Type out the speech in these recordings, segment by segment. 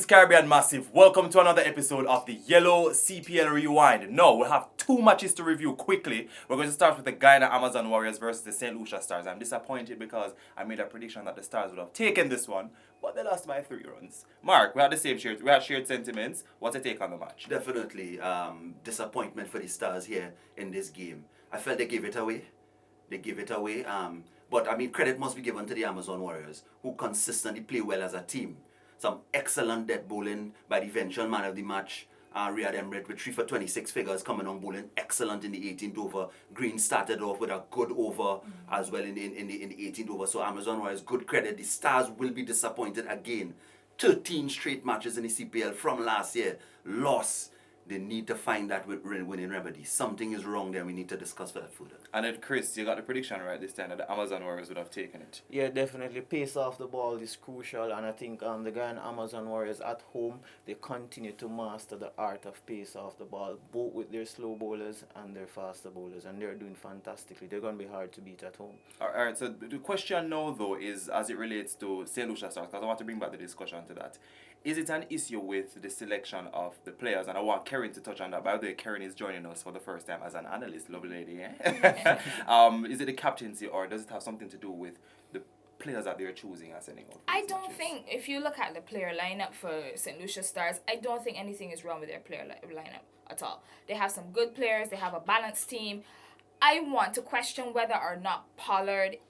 Greetings, Caribbean Massive. Welcome to another episode of the Yello CPL Rewind. No, we have two matches to review quickly. We're going to start with the Guyana Amazon Warriors versus the St. Lucia Stars. I'm disappointed because I made a prediction that the Stars would have taken this one, but they lost by 3 runs. Mark, we had the same shared, we had shared sentiments. What's your take on the match? Definitely disappointment for the Stars here in this game. I felt they gave it away. But I mean, credit must be given to the Amazon Warriors, who consistently play well as a team. Some excellent death bowling by the eventual man of the match, Riyad Emrit, with 3 for 26 figures coming on bowling. Excellent in the 18th over. Green started off with a good over as well in the 18th over. So Amazon Warriors, good credit. The Stars will be disappointed again. 13 straight matches in the CPL from last year. Loss. They need to find that winning remedy. Something is wrong there. We need to discuss that further. And then, Chris, you got the prediction right this time that the Amazon Warriors would have taken it. Yeah, definitely. Pace off the ball is crucial, and I think the Guyana Amazon Warriors at home, they continue to master the art of pace off the ball, both with their slow bowlers and their faster bowlers, and they're doing fantastically. They're going to be hard to beat at home. All right, so the question now, though, is as it relates to St. Lucia Stars, because I want to bring back the discussion to that. Is it an issue with the selection of the players? And I want Karen to touch on that. By the way, Karen is joining us for the first time as an analyst. Lovely lady, eh? Is it the captaincy, or does it have something to do with the players that they're choosing as sending out? I don't think, if you look at the player lineup for St. Lucia Stars, I don't think anything is wrong with their player lineup at all. They have some good players. They have a balanced team. I want to question whether or not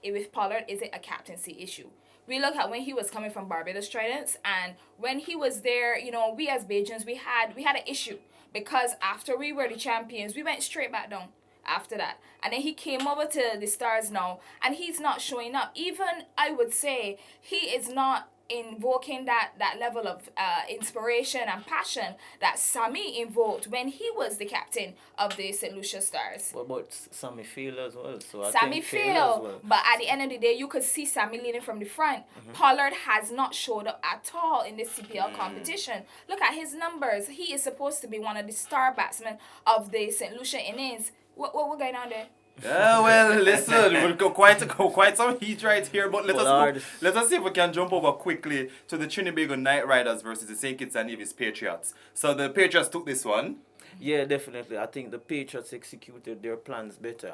with Pollard, is it a captaincy issue? We look at when he was coming from Barbados Tridents, and when he was there, we as Bajans, we had an issue because after we were the champions, we went straight back down after that. And then he came over to the Stars now, and he's not showing up. Even, I would say, he is not invoking that level of inspiration and passion that Sammy invoked when he was the captain of the St. Lucia Stars. What about Sammy failed as well? So Sammy failed, but at the end of the day, you could see Sammy leading from the front. Pollard has not showed up at all in this CPL competition. Look at his numbers. He is supposed to be one of the star batsmen of the St. Lucia innings. What going on there? Yeah, well, listen, we'll go quite some heat right here, but let us see if we can jump over quickly to the Trinidad Knight Riders versus the St. Kitts and Nevis Patriots. So the Patriots took this one. Yeah, definitely. I think the Patriots executed their plans better.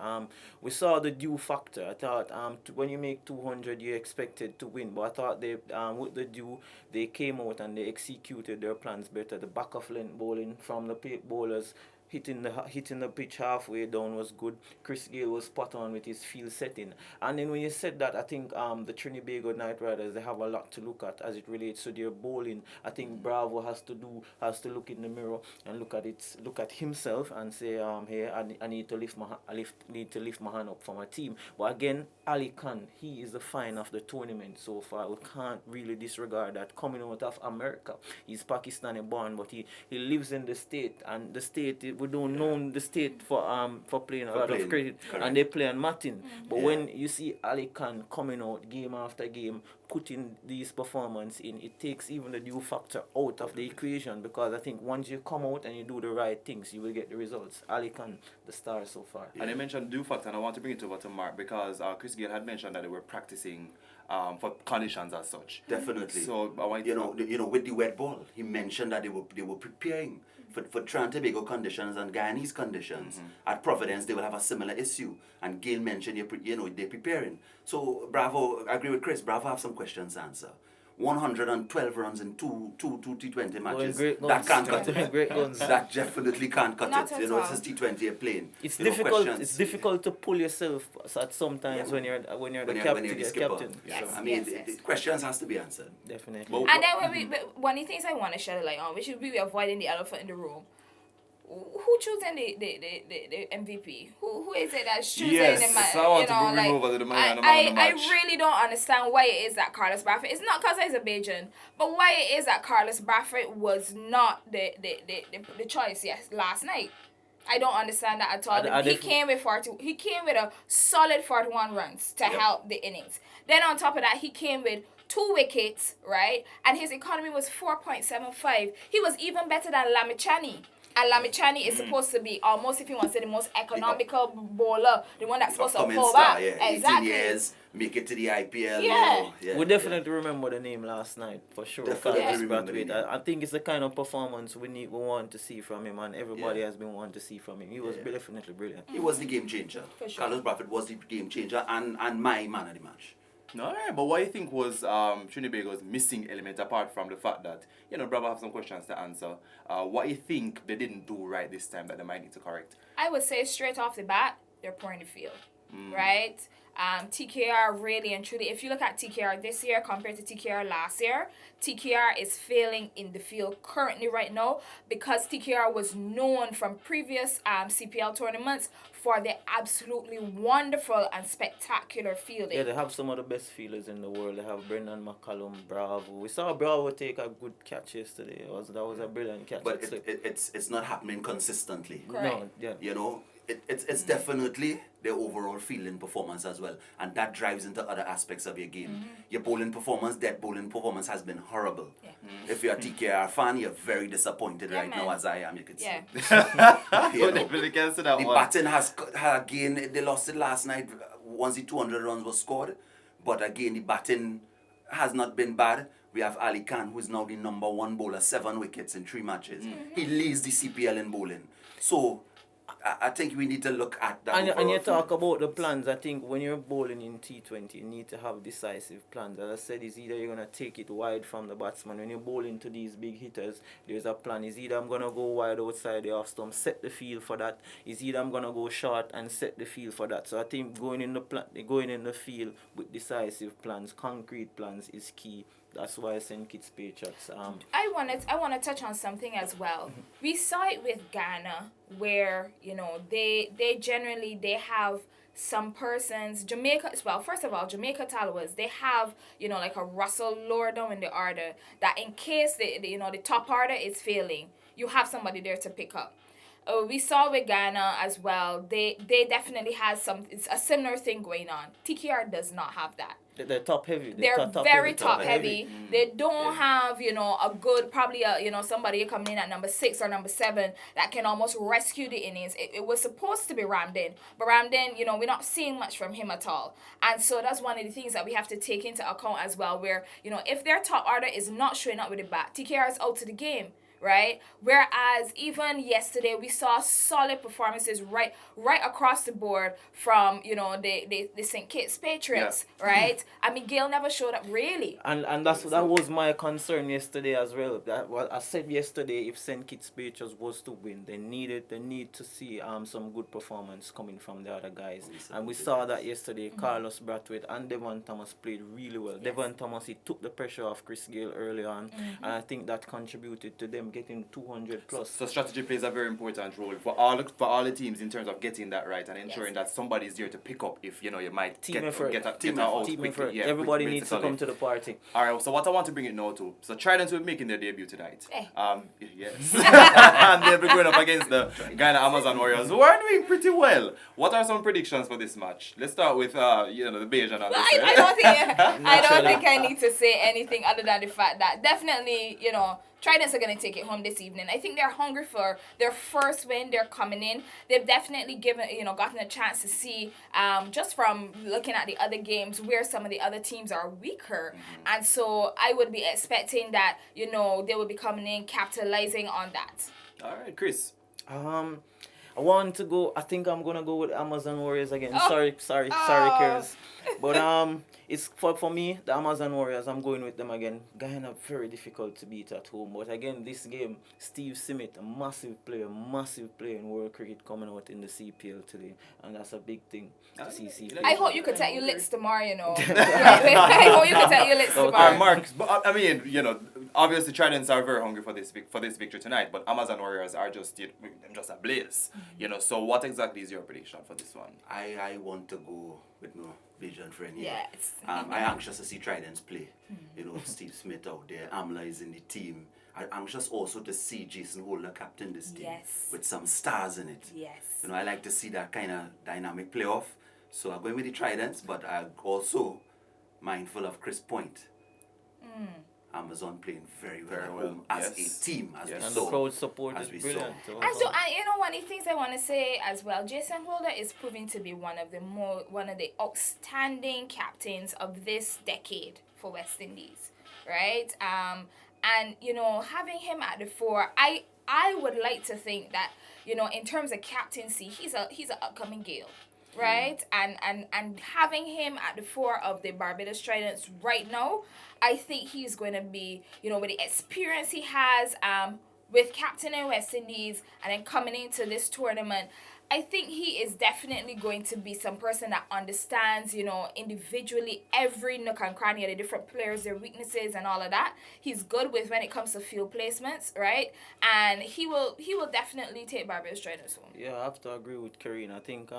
We saw the due factor. I thought when you make 200, you expected to win. But I thought they with the due, they came out and they executed their plans better. The back of length bowling from the bowlers, hitting the pitch halfway down was good. Chris Gayle was spot on with his field setting. And then when you said that, I think the Trinidad Knight Riders, they have a lot to look at as it relates to their bowling. I think Bravo has to look in the mirror and look at himself and say, hey, I need to lift my hand up for my team. But again, Ali Khan, he is the find of the tournament so far. We can't really disregard that. Coming out of America, he's Pakistani born, but he lives in the state, and the state, we don't know the state for playing a lot of cricket, and they play on Martin. But when you see Ali Khan coming out game after game, putting these performance in, it takes even the due factor out of the equation, because I think once you come out and you do the right things, you will get the results. Ali Khan, the star so far. Yeah. And they mentioned due factor, and I want to bring it over to Mark because Chris Gayle had mentioned that they were practicing for conditions as such. Definitely. So I want with the wet ball, he mentioned that they were preparing for Trinidad and Tobago conditions and Guyanese conditions. At Providence, they will have a similar issue. And Gayle mentioned, they're preparing. So Bravo, I agree with Chris. Bravo have some questions to answer. 112 runs in two T20 matches. That can't cut it. Great guns. That definitely can't cut Not it. at all. It's just T20 you're playing. It's difficult. It's difficult to pull yourself at sometimes when you're the captain. Yes. I mean, the questions has to be answered. Definitely. And then one of the things I want to shed a light on, which is we were avoiding the elephant in the room. Who choosing the MVP? Who is it that's choosing yes, the I want to bring him over to the man of the I match. really don't understand why it is that Carlos Bradford. It's not because he's a Bajan, but why it is that Carlos Bradford was not the choice last night. I don't understand that at all. He came with a solid 41 runs to help the innings. Then on top of that, he came with 2 wickets, right? And his economy was 4.75. He was even better than Lamichani And Lamichani is supposed to be almost, if you want to say, the most economical bowler, the one that's supposed to pull back. Yeah. 18 Exactly. years, make it to the IPL. Yeah. We definitely remember the name last night for sure. Definitely Carlos remember the Brathwaite. name. I think it's the kind of performance we want to see from him, and everybody has been wanting to see from him. He was definitely brilliant. He was the game changer. For sure. Carlos Brathwaite was the game changer and my man of the match. No, but what do you think was Trinidad's missing element apart from the fact that, Bravo have some questions to answer? What do you think they didn't do right this time that they might need to correct? I would say straight off the bat, they're poor in the field, right? TKR really and truly, if you look at TKR this year compared to TKR last year, TKR is failing in the field currently right now because TKR was known from previous CPL tournaments for their absolutely wonderful and spectacular fielding. Yeah, they have some of the best fielders in the world. They have Brendan McCallum, Bravo. We saw Bravo take a good catch yesterday. That was a brilliant catch. But it's not happening consistently. No, yeah. It's definitely their overall fielding performance as well. And that drives into other aspects of your game. Your bowling performance, that bowling performance has been horrible. Yeah. If you're a TKR fan, you're very disappointed right now, as I am, you could see. Yeah. You know, Definitely can see that the one. batting has again, they lost it last night once the 200 runs were scored. But again, the batting has not been bad. We have Ali Khan, who is now the number 1 bowler, 7 wickets in 3 matches. He leads the CPL in bowling. So I think we need to look at that. And you talk about the plans. I think when you're bowling in T20, you need to have decisive plans. As I said, it's either you're going to take it wide from the batsman. When you're bowling to these big hitters, there's a plan. It's either I'm going to go wide outside the off stump, set the field for that. It's either I'm going to go short and set the field for that. So I think going in the field with decisive plans, concrete plans is key. That's why I send Kids Patriots. I want to touch on something as well. We saw it with Ghana, where they generally have some persons. Jamaica as well. First of all, Jamaica Talwas, they have like a Russell lower down in the order that in case the top order is failing, you have somebody there to pick up. We saw with Ghana as well. They definitely has it's a similar thing going on. TKR does not have that. They're top heavy. They're very top heavy. They don't have, a good, probably somebody coming in at number 6 or number 7 that can almost rescue the innings. It was supposed to be Ramdin, but Ramdin, we're not seeing much from him at all. And so that's one of the things that we have to take into account as well, where, if their top order is not showing up with the bat, TKR is out of the game. Right? Whereas even yesterday we saw solid performances right across the board from the St. Kitts Patriots, right? I mean, Gail never showed up really. And that was my concern yesterday as well. I said yesterday, if St. Kitts Patriots was to win, they need to see some good performance coming from the other guys. And we saw that yesterday. Carlos Brathwaite and Devon Thomas played really well. Yes. Devon Thomas, he took the pressure off Chris Gayle early on, and I think that contributed to them getting 200 plus. So strategy plays a very important role for all the teams in terms of getting that right and ensuring that somebody's there to pick up if you might team get out team effort. Yeah, everybody needs to come to the party. All right. So what I want to bring it now to. So Trident will be making their debut tonight. Yes. And they'll be going up against the Ghana Amazon Warriors, who are doing pretty well. What are some predictions for this match? Let's start with the Bajan. I don't think I need to say anything other than the fact that definitely Tridents are going to take it home this evening. I think they're hungry for their first win. They're coming in. They've definitely gotten a chance to see, just from looking at the other games, where some of the other teams are weaker. And so I would be expecting that, they will be coming in, capitalizing on that. All right, Chris. I want to go. I think I'm gonna go with Amazon Warriors again. Sorry, Kers. But it's for me, the Amazon Warriors. I'm going with them again. Guyana very difficult to beat at home. But again, this game, Steve Smith, a massive player in world cricket, coming out in the CPL today, and that's a big thing to see CPL. I hope you could take your licks tomorrow. I hope you could take your licks tomorrow. Mark, but I mean, obviously Tridents are very hungry for this victory tonight, but Amazon Warriors are just ablaze. So what exactly is your prediction for this one? I want to go with my Bajan friend here. Yes. I'm anxious to see Tridents play. Steve Smith out there, Amla is in the team. I'm anxious also to see Jason Holder captain this team with some stars in it. Yes. I like to see that kind of dynamic playoff. So I'm going with the Tridents, but I'm also mindful of Chris Point. Amazon playing very well Very at well, home as yes. a team, as Yes. we And saw. the crowd support as is we brilliant. saw. also. And so, you know, one of the things I want to say as well, Jason Holder is proving to be one of the outstanding captains of this decade for West Indies, right? And you know, having him at the fore, I would like to think that, you know, in terms of captaincy, he's an upcoming Gale. Right, and having him at the fore of the Barbados Tridents right now, I think he's going to be, you know, with the experience he has, with captaining West Indies and then coming into this tournament, I think he is definitely going to be some person that understands, you know, individually every nook and cranny of the different players, their weaknesses and all of that. He's good with when it comes to field placements, right? And he will definitely take Barbados Tridents home. Yeah, I have to agree with Karine. I think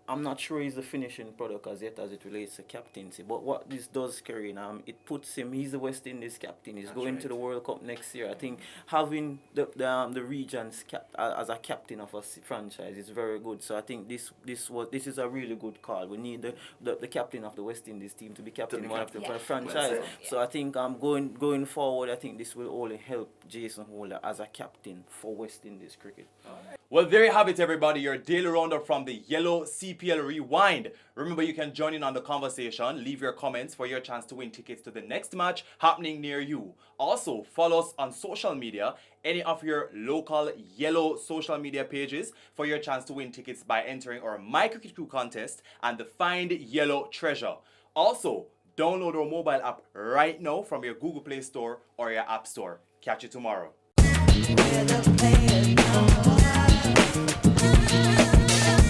I'm not sure he's the finishing product as yet as it relates to captaincy. But what this does, Karine, it puts him. He's the West Indies captain. He's going to the World Cup next year. I think having the regions as a captain of a franchise is very good. So I think this is a really good call. We need the captain of the West Indies team to be captain one of the captain. franchise. Well said. So I think going forward, I think this will only help Jason Holder as a captain for West Indies cricket. Well, there you have it, everybody. Your daily roundup from the Yello CPL Rewind. Remember, you can join in on the conversation. Leave your comments for your chance to win tickets to the next match happening near you. Also, follow us on social media, any of your local Yello social media pages, for your chance to win tickets by entering our My Cricket Crew contest and the Find Yellow Treasure. Also, download our mobile app right now from your Google Play Store or your App Store. Catch you tomorrow. We're the players now.